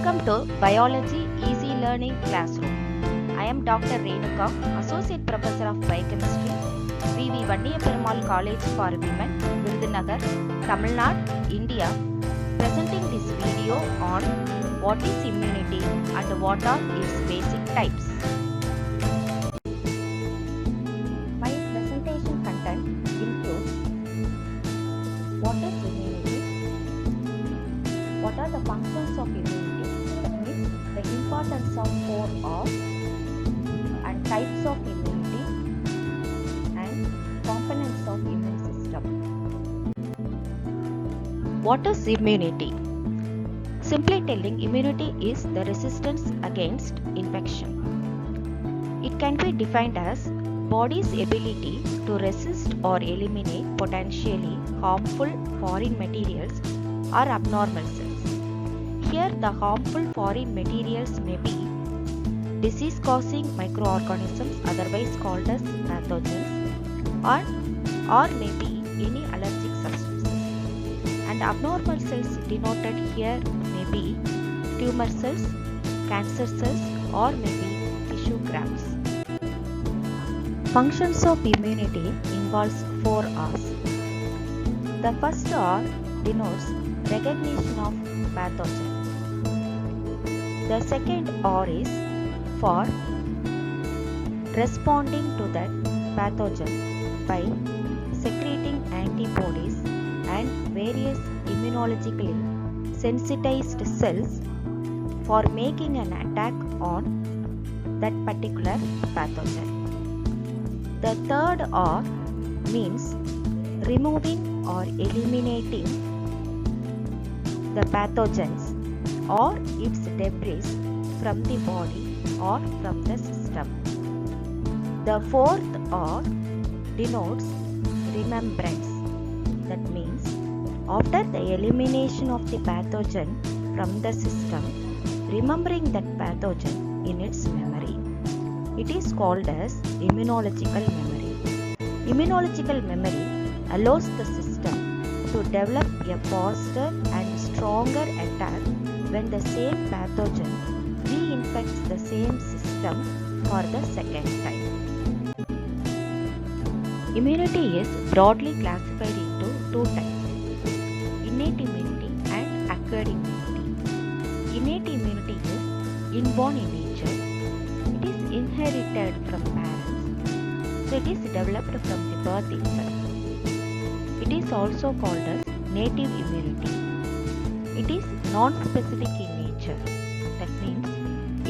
Welcome to Biology Easy Learning Classroom. I am Dr. Renuka, Associate Professor of Biochemistry, V.V. Vandiya Perumal College for Women, Virudhunagar, Tamil Nadu, India, presenting this video on what is immunity and what are its basic types. My presentation content includes what is immunity, what are the functions of immunity, that means the importance of 4 R's, and types of immunity and components of immune system. What is immunity? Simply telling, immunity is the resistance against infection. It can be defined as body's ability to resist or eliminate potentially harmful foreign materials or abnormal cells. Here the harmful foreign materials may be disease-causing microorganisms, otherwise called as pathogens, or may be any allergic substances. And abnormal cells denoted here may be tumor cells, cancer cells, or may be tissue grafts. Functions of immunity involves 4 R's. The first R denotes recognition of pathogen. The second R is for responding to that pathogen by secreting antibodies and various immunologically sensitized cells for making an attack on that particular pathogen. The third R means removing or eliminating the pathogens or its debris from the body or from the system. The fourth R denotes remembrance. That means after the elimination of the pathogen from the system, remembering that pathogen in its memory. It is called as immunological memory. Immunological memory allows the system to develop a faster and stronger attack when the same pathogen reinfects the same system for the second time. Immunity is broadly classified into 2 types: innate immunity and acquired immunity. Innate immunity is inborn in nature. It is inherited from parents, so it is developed from the birth itself. It is also called as native immunity. It is non-specific in nature. That means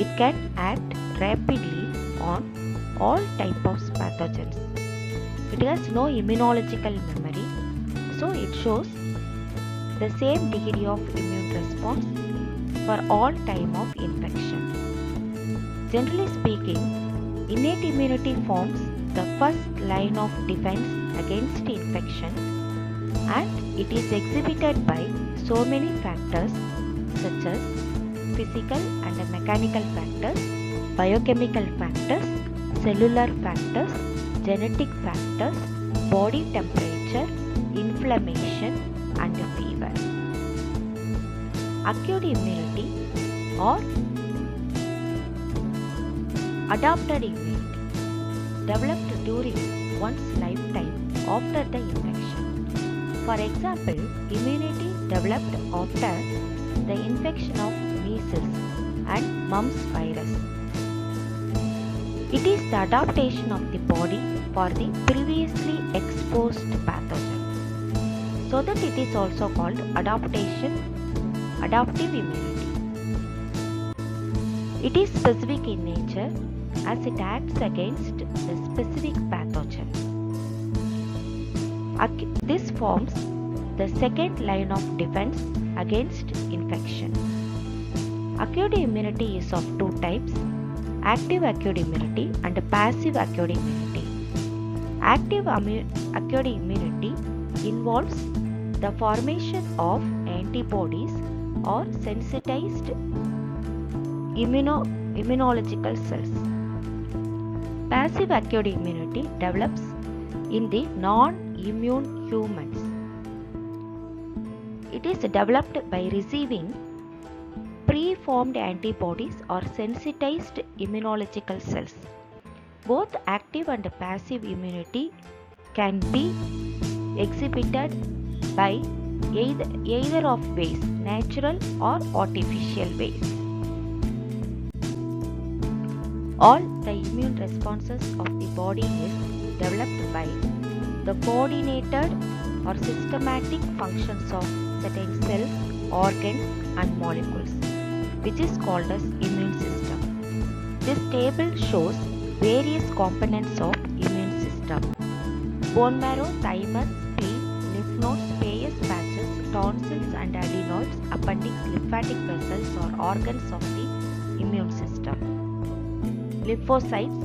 it can act rapidly on all types of pathogens. It has no immunological memory, so it shows the same degree of immune response for all time of infection. Generally speaking, innate immunity forms the first line of defense against infection, and it is exhibited by so many factors such as physical and mechanical factors, biochemical factors, cellular factors, genetic factors, body temperature, inflammation, and fever. Acute immunity or adapted immunity, developed during one's lifetime after the infection. For example, immunity developed after the infection of measles and mumps virus. It is the adaptation of the body for the previously exposed pathogen, so that it is also called adaptive immunity. It is specific in nature as it acts against the specific pathogen. This forms the second line of defense against infection. Acute immunity is of 2 types: active acute immunity and passive acute immunity. Active acute immunity involves the formation of antibodies or sensitized immunological cells. Passive acute immunity develops in the non-immune humans. It is developed by receiving Pre-formed antibodies are sensitized immunological cells. Both active and passive immunity can be exhibited by either of ways, natural or artificial ways. All the immune responses of the body is developed by the coordinated or systematic functions of certain cells, organs and molecules, which is called as immune system. This table shows various components of immune system: bone marrow, thymus, spleen, lymph nodes, Peyer's patches, tonsils and adenoids, appendix, lymphatic vessels or organs of the immune system. Lymphocytes,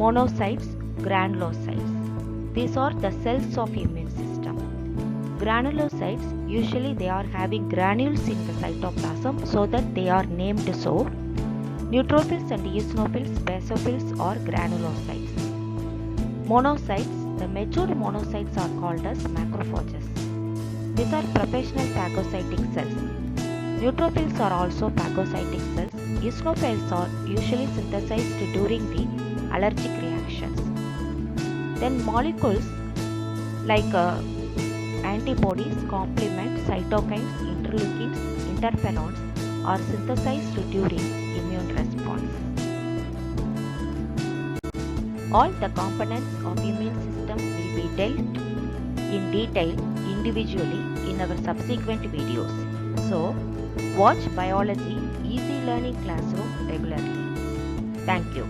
monocytes, granulocytes. These are the cells of immune system. Granulocytes, usually they are having granules in the cytoplasm, so that they are named so. Neutrophils and eosinophils, basophils or granulocytes. Monocytes, the mature monocytes are called as macrophages. These are professional phagocytic cells. Neutrophils are also phagocytic cells. Eosinophils are usually synthesized during the allergic reactions. Then molecules like antibodies, complement, cytokines, interleukins, interferons are synthesized during immune response. All the components of immune system will be dealt in detail individually in our subsequent videos. So, watch Biology Easy Learning Classroom regularly. Thank you.